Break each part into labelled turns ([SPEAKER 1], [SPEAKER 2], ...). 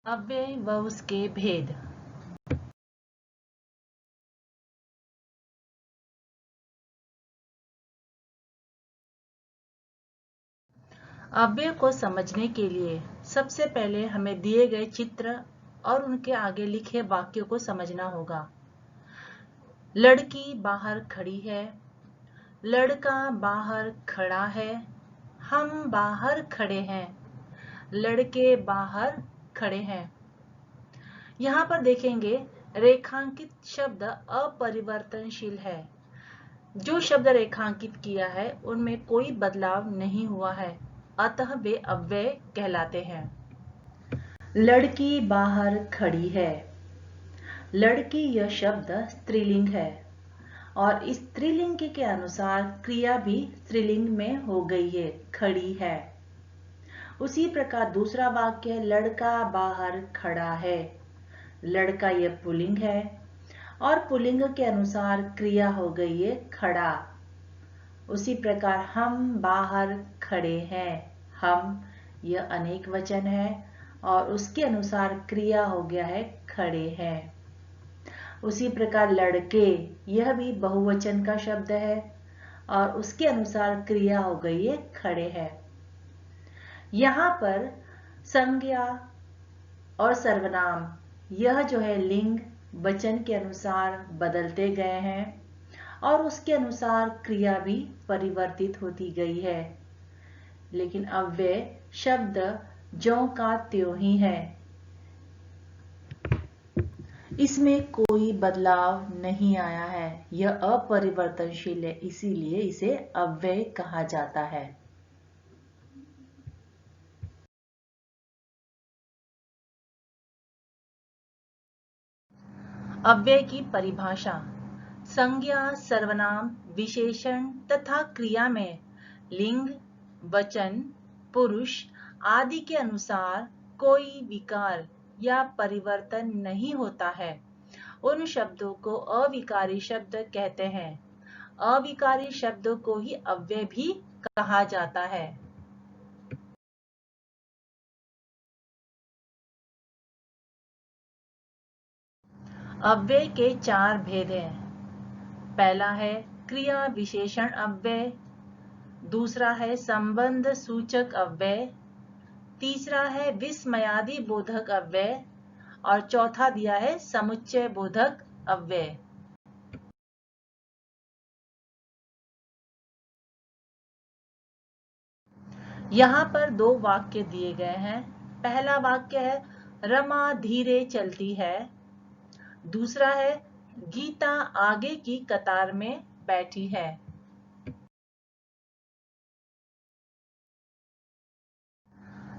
[SPEAKER 1] अव्यय व उसके भेद। अव्यय को समझने के लिए सबसे पहले हमें दिए गए चित्र और उनके आगे लिखे वाक्यों को समझना होगा। लड़की बाहर खड़ी है, लड़का बाहर खड़ा है, हम बाहर खड़े हैं, लड़के बाहर खड़े हैं। यहाँ पर देखेंगे रेखांकित शब्द अपरिवर्तनशील है। जो शब्द रेखांकित किया है उनमें कोई बदलाव नहीं हुआ है, अतः वे अव्यय कहलाते हैं। लड़की बाहर खड़ी है। लड़की यह शब्द स्त्रीलिंग है और इस स्त्रीलिंग के अनुसार क्रिया भी स्त्रीलिंग में हो गई है, खड़ी है। उसी प्रकार दूसरा वाक्य है लड़का बाहर खड़ा है। लड़का यह पुल्लिंग है और पुल्लिंग के अनुसार क्रिया हो गई है खड़ा। उसी प्रकार हम बाहर खड़े हैं। हम यह अनेक वचन है और उसके अनुसार क्रिया हो गया है खड़े हैं। उसी प्रकार लड़के यह भी बहुवचन का शब्द है और उसके अनुसार क्रिया हो गई है खड़े हैं। यहाँ पर संज्ञा और सर्वनाम यह जो है लिंग वचन के अनुसार बदलते गए हैं और उसके अनुसार क्रिया भी परिवर्तित होती गई है, लेकिन अव्यय शब्द ज्यों का त्यों ही है। इसमें कोई बदलाव नहीं आया है, यह अपरिवर्तनशील है, इसीलिए इसे अव्यय कहा जाता है। अव्यय की परिभाषा। संज्ञा, सर्वनाम, विशेषण तथा क्रिया में लिंग, वचन, पुरुष आदि के अनुसार कोई विकार या परिवर्तन नहीं होता है, उन शब्दों को अविकारी शब्द कहते हैं। अविकारी शब्दों को ही अव्यय भी कहा जाता है। अव्यय के 4 भेद हैं। पहला है क्रिया विशेषण अव्यय, दूसरा है संबंध सूचक अव्यय, तीसरा है विस्मयादि बोधक अव्यय और चौथा दिया है समुच्चय बोधक अव्यय। यहाँ पर 2 वाक्य दिए गए हैं। पहला वाक्य है रमा धीरे चलती है, दूसरा है गीता आगे की कतार में बैठी है।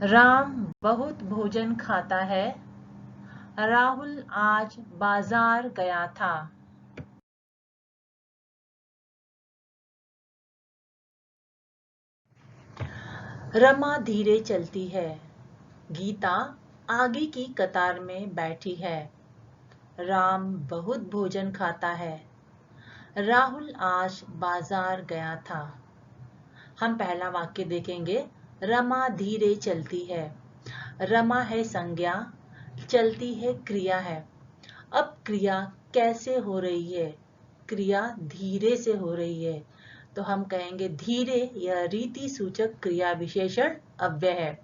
[SPEAKER 1] राम बहुत भोजन खाता है, राहुल आज बाजार गया था। रमा धीरे चलती है, गीता आगे की कतार में बैठी है, राम बहुत भोजन खाता है, राहुल आज बाजार गया था। हम पहला वाक्य देखेंगे। रमा धीरे चलती है। रमा है संज्ञा, चलती है क्रिया है। अब क्रिया कैसे हो रही है? क्रिया धीरे से हो रही है, तो हम कहेंगे धीरे यह रीति सूचक क्रिया विशेषण अव्यय है।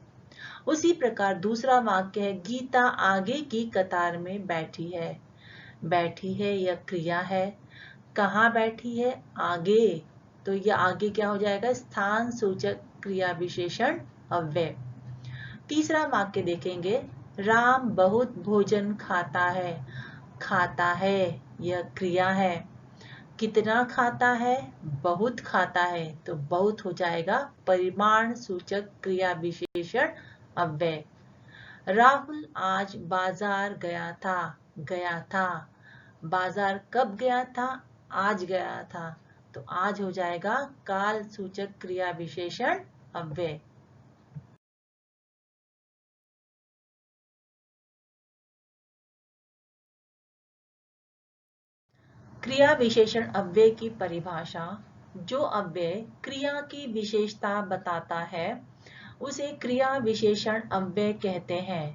[SPEAKER 1] उसी प्रकार दूसरा वाक्य है गीता आगे की कतार में बैठी है। बैठी है यह क्रिया है। कहाँ बैठी है? आगे, तो यह आगे क्या हो जाएगा? स्थान सूचक क्रिया विशेषण अव्यय। तीसरा वाक्य देखेंगे। राम बहुत भोजन खाता है। खाता है यह क्रिया है। कितना खाता है? बहुत खाता है, तो बहुत हो जाएगा परिमाण सूचक क्रिया विशेषण अव्यय। राहुल आज बाजार गया था। गया था, बाजार कब गया था? आज गया था, तो आज हो जाएगा काल सूचक क्रिया विशेषण अव्यय। क्रिया विशेषण अव्यय की परिभाषा। जो अव्यय क्रिया की विशेषता बताता है उसे क्रिया विशेषण अव्यय कहते हैं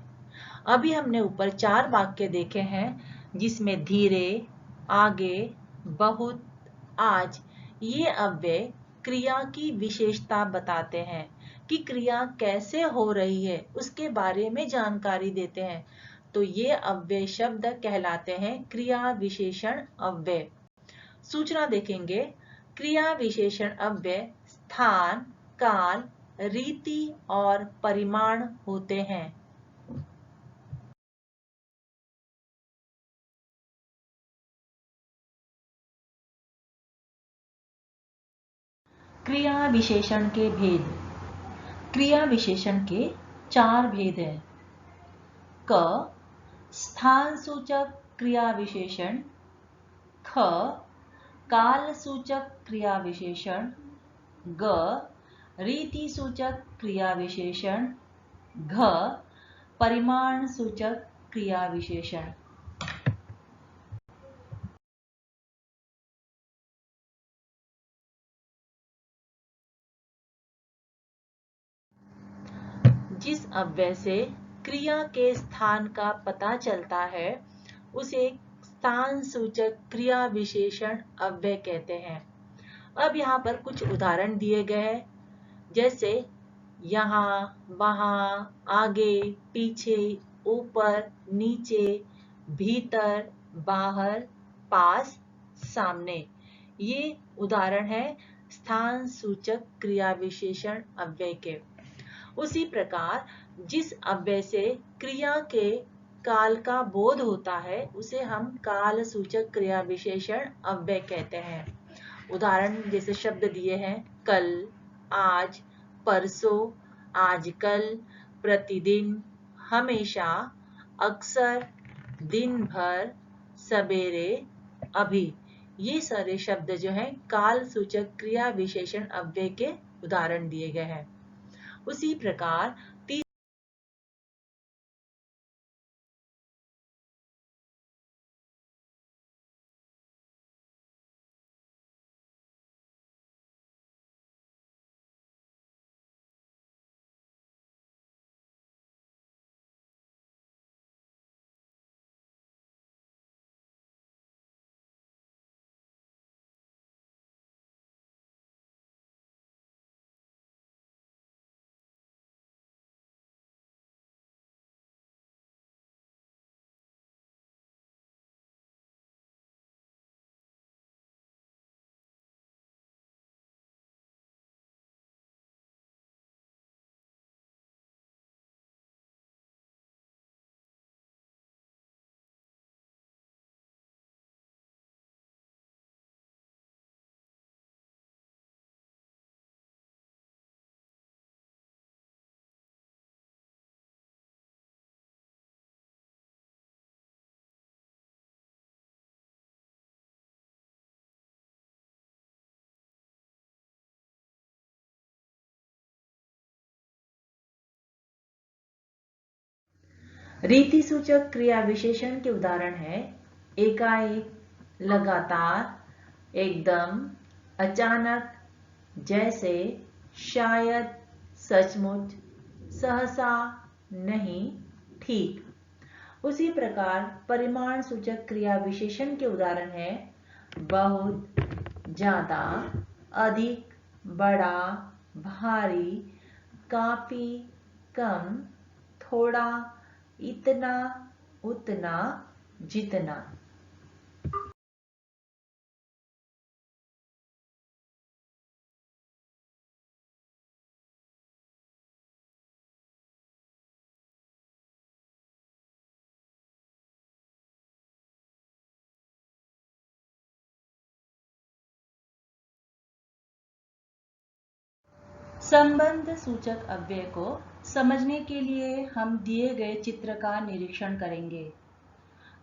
[SPEAKER 1] अभी हमने ऊपर 4 वाक्य देखे हैं जिसमें धीरे, आगे, बहुत, आज ये अव्यय क्रिया की विशेषता बताते हैं कि क्रिया कैसे हो रही है उसके बारे में जानकारी देते हैं। तो ये अव्यय शब्द कहलाते हैं क्रिया विशेषण अव्यय। सूचना देखेंगे। क्रिया विशेषण अव्यय स्थान, काल, रीति और परिमाण होते हैं। क्रिया विशेषण के भेद। क्रिया विशेषण के 4 भेद हैं। क स्थान सूचक क्रिया विशेषण, ख काल सूचक क्रिया विशेषण, ग रीति सूचक क्रिया विशेषण, घ परिमाण सूचक क्रिया विशेषण। जिस अव्यय से क्रिया के स्थान का पता चलता है उसे स्थान सूचक क्रिया विशेषण अव्यय कहते हैं। अब यहाँ पर कुछ उदाहरण दिए गए हैं, जैसे यहाँ, वहाँ, आगे, पीछे, ऊपर, नीचे, भीतर, बाहर, पास, सामने। ये उदाहरण है स्थान सूचक क्रिया विशेषण अव्यय के। उसी प्रकार जिस अव्यय से क्रिया के काल का बोध होता है उसे हम काल सूचक क्रिया विशेषण अव्यय कहते हैं। उदाहरण जैसे शब्द दिए हैं कल, आज, परसों, आजकल, प्रतिदिन, हमेशा, अक्सर, दिन भर, सवेरे, अभी। ये सारे शब्द जो हैं काल सूचक क्रिया विशेषण अव्यय के उदाहरण दिए गए हैं। उसी प्रकार रीति सूचक क्रिया विशेषण के उदाहरण है एकाएक, लगातार, एकदम, अचानक, जैसे, शायद, सचमुच, सहसा, नहीं, ठीक। उसी प्रकार परिमाण सूचक क्रिया विशेषण के उदाहरण है बहुत, ज्यादा, अधिक, बड़ा, भारी, काफी, कम, थोड़ा, इतना, उतना, जितना। संबंध सूचक अव्यय को समझने के लिए हम दिए गए चित्र का निरीक्षण करेंगे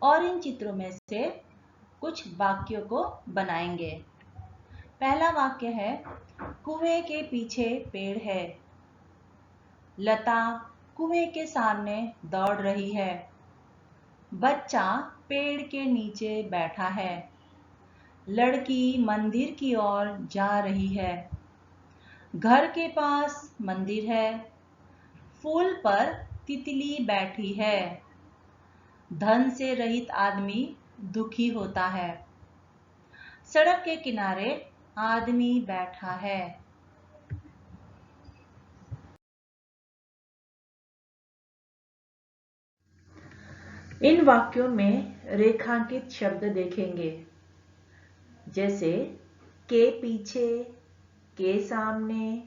[SPEAKER 1] और इन चित्रों में से कुछ वाक्यों को बनाएंगे। पहला वाक्य है कुएं के पीछे पेड़ है। लता कुएं के सामने दौड़ रही है। बच्चा पेड़ के नीचे बैठा है। लड़की मंदिर की ओर जा रही है। घर के पास मंदिर है। फूल पर तितली बैठी है। धन से रहित आदमी दुखी होता है। सड़क के किनारे आदमी बैठा है। इन वाक्यों में रेखांकित शब्द देखेंगे, जैसे के पीछे, के सामने,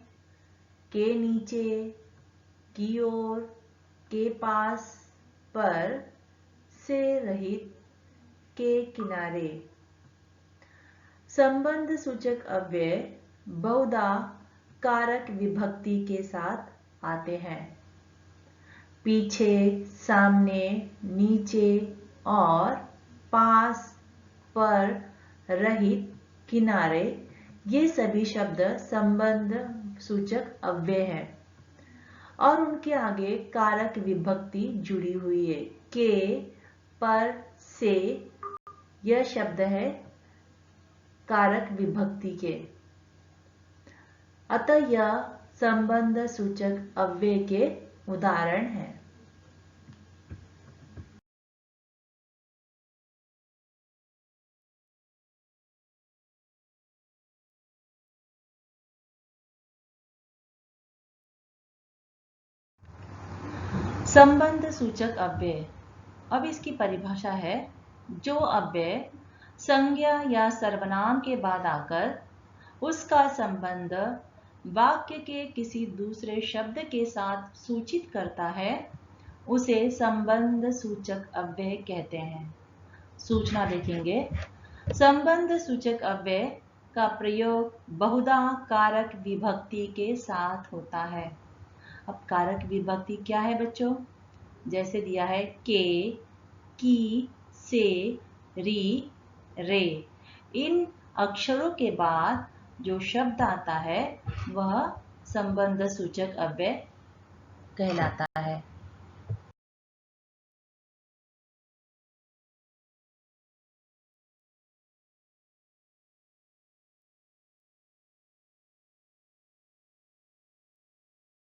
[SPEAKER 1] के नीचे, की ओर, के पास, पर, से रहित, के किनारे। संबंध सूचक अव्यय बहुधा कारक विभक्ति के साथ आते हैं। पीछे, सामने, नीचे और पास, पर, रहित, किनारे, ये सभी शब्द संबंध सूचक अव्यय हैं और उनके आगे कारक विभक्ति जुड़ी हुई है। के, पर, से, यह शब्द है कारक विभक्ति के, अतः यह संबंध सूचक अव्यय के उदाहरण हैं। संबंध सूचक अव्यय, अब इसकी परिभाषा है, जो अव्यय संज्ञा या सर्वनाम के बाद आकर उसका संबंध वाक्य के किसी दूसरे शब्द के साथ सूचित करता है, उसे संबंध सूचक अव्यय कहते हैं। सूचना देखेंगे। संबंध सूचक अव्यय का प्रयोग बहुधा कारक विभक्ति के साथ होता है। अब कारक विभक्ति क्या है बच्चों? जैसे दिया है के, की, से, री, रे। इन अक्षरों के बाद जो शब्द आता है वह संबंध सूचक अव्यय कहलाता है।